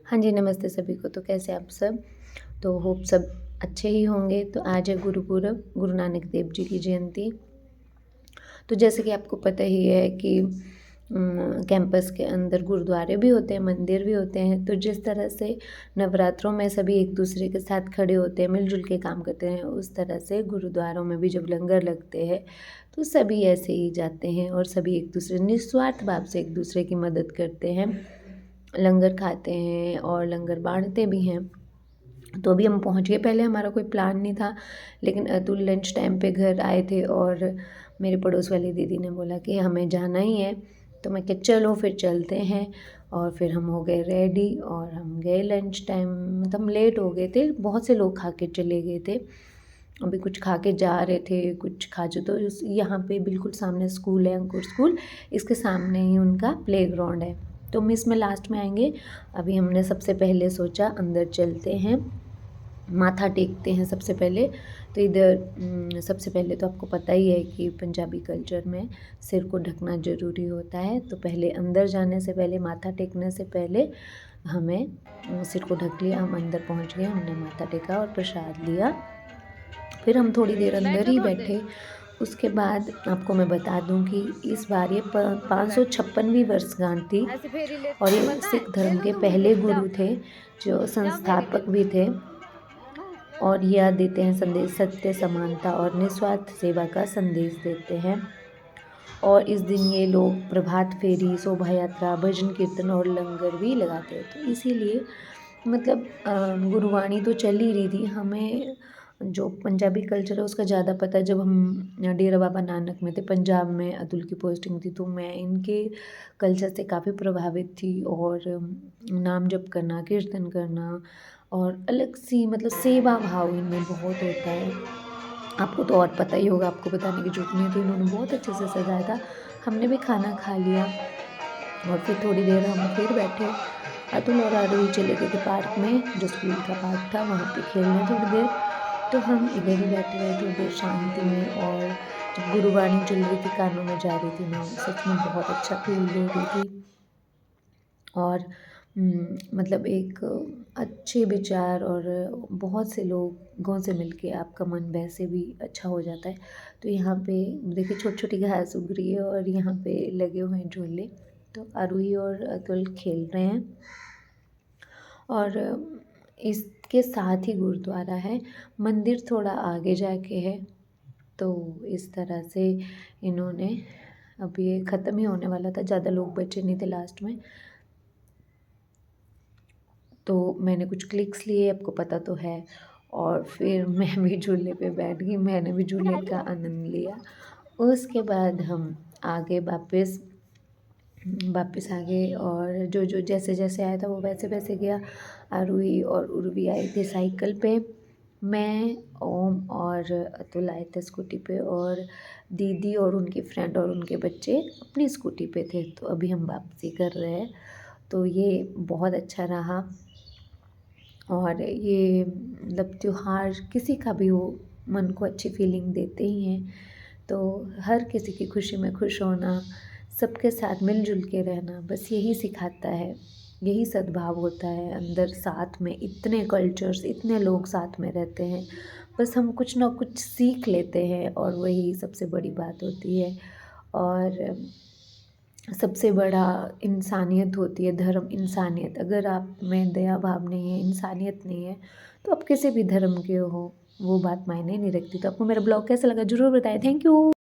हाँ जी, नमस्ते सभी को। तो कैसे आप सब? तो होप सब अच्छे ही होंगे। तो आज है गुरुपुरब, गुरु नानक देव जी की जयंती। तो जैसे कि आपको पता ही है कि कैंपस के अंदर गुरुद्वारे भी होते हैं, मंदिर भी होते हैं। तो जिस तरह से नवरात्रों में सभी एक दूसरे के साथ खड़े होते हैं, मिलजुल के काम करते हैं, उस तरह से गुरुद्वारों में भी जब लंगर लगते हैं, तो सभी ऐसे ही जाते हैं और सभी एक दूसरे निस्वार्थ भाव से एक दूसरे की मदद करते हैं, लंगर खाते हैं और लंगर बाँटते भी हैं। तो अभी हम पहुँच गए, पहले हमारा कोई प्लान नहीं था, लेकिन अतुल लंच टाइम पे घर आए थे और मेरे पड़ोस वाली दीदी ने बोला कि हमें जाना ही है। तो मैं कहा चलो फिर चलते हैं। और फिर हम हो गए रेडी और हम गए लंच टाइम, मतलब हम लेट हो गए थे, बहुत से लोग खा के चले गए थे। अभी कुछ खा के जा रहे थे, कुछ खा जो, तो यहाँ पे बिल्कुल सामने स्कूल है, अंकुर स्कूल, इसके सामने ही उनका प्लेग्राउंड है। तो हम इसमें लास्ट में आएंगे। अभी हमने सबसे पहले सोचा अंदर चलते हैं, माथा टेकते हैं सबसे पहले। तो इधर सबसे पहले तो आपको पता ही है कि पंजाबी कल्चर में सिर को ढकना ज़रूरी होता है। तो पहले अंदर जाने से पहले, माथा टेकने से पहले हमें सिर को ढक लिया। हम अंदर पहुंच गए, हमने माथा टेका और प्रसाद लिया। फिर हम थोड़ी देर अंदर ही बैठे। उसके बाद आपको मैं बता दूं कि इस बार ये 556वीं वर्षगांठ थी और ये सिख धर्म के पहले गुरु थे, जो संस्थापक भी थे और यह देते हैं संदेश, सत्य, समानता और निस्वार्थ सेवा का संदेश देते हैं। और इस दिन ये लोग प्रभात फेरी, शोभा यात्रा, भजन कीर्तन और लंगर भी लगाते हैं। तो इसीलिए मतलब गुरुवाणी तो चल ही रही थी। हमें जो पंजाबी कल्चर है उसका ज़्यादा पता है। जब हम डेरा बाबा नानक में थे, पंजाब में अतुल की पोस्टिंग थी, तो मैं इनके कल्चर से काफ़ी प्रभावित थी। और नाम जप करना, कीर्तन करना और अलग सी मतलब सेवा भाव इनमें बहुत होता है। आपको तो और पता ही होगा, आपको बताने की जरूरत नहीं है। तो इन्होंने बहुत अच्छे से सजाया था। हमने भी खाना खा लिया और फिर थोड़ी देर हम फिर बैठे। अतुल और आरोही चले गए थे पार्क में, जो स्कूल का पार्क था, वहाँ पे खेलने थोड़ी देर। तो हम इधर ही बैठे रहे थोड़ी देर शांति में। और जब गुरुवाणी चल रही थी, कानों में जा रही थी ना, सच में बहुत अच्छा फील हो रही थी। और मतलब एक अच्छे विचार और बहुत से लोगों से मिलके आपका मन वैसे भी अच्छा हो जाता है। तो यहाँ पे देखिए छोटी छोटी घास उग रही है और यहाँ पे लगे हुए हैं झूले। तो आरूही और अतुल खेल रहे हैं और इसके साथ ही गुरुद्वारा है। मंदिर थोड़ा आगे जाके है। तो इस तरह से इन्होंने, अभी ये ख़त्म ही होने वाला था, ज़्यादा लोग बचे नहीं थे लास्ट में। तो मैंने कुछ क्लिक्स लिए, आपको पता तो है। और फिर मैं भी झूले पे बैठ गई, मैंने भी झूले का आनंद लिया। उसके बाद हम आगे वापस आ गए और जो जो जैसे जैसे आया था वो वैसे वैसे गया। आरूही और उर्वी आए थे साइकिल पे, मैं, ओम और अतुल आए थे स्कूटी पे, और दीदी और उनकी फ्रेंड और उनके बच्चे अपनी स्कूटी पे थे। तो अभी हम वापसी कर रहे हैं। तो ये बहुत अच्छा रहा। और ये मतलब त्योहार किसी का भी हो, मन को अच्छी फीलिंग देते ही हैं। तो हर किसी की खुशी में खुश होना, सबके साथ मिलजुल के रहना, बस यही सिखाता है, यही सद्भाव होता है अंदर। साथ में इतने कल्चर्स, इतने लोग साथ में रहते हैं, बस हम कुछ ना कुछ सीख लेते हैं और वही सबसे बड़ी बात होती है। और सबसे बड़ा इंसानियत होती है, धर्म इंसानियत। अगर आप में दया भाव नहीं है, इंसानियत नहीं है, तो आप किसी भी धर्म के हो, वो बात मायने नहीं रखती। तो आपको मेरा ब्लॉग कैसा लगा ज़रूर बताएं। Thank you.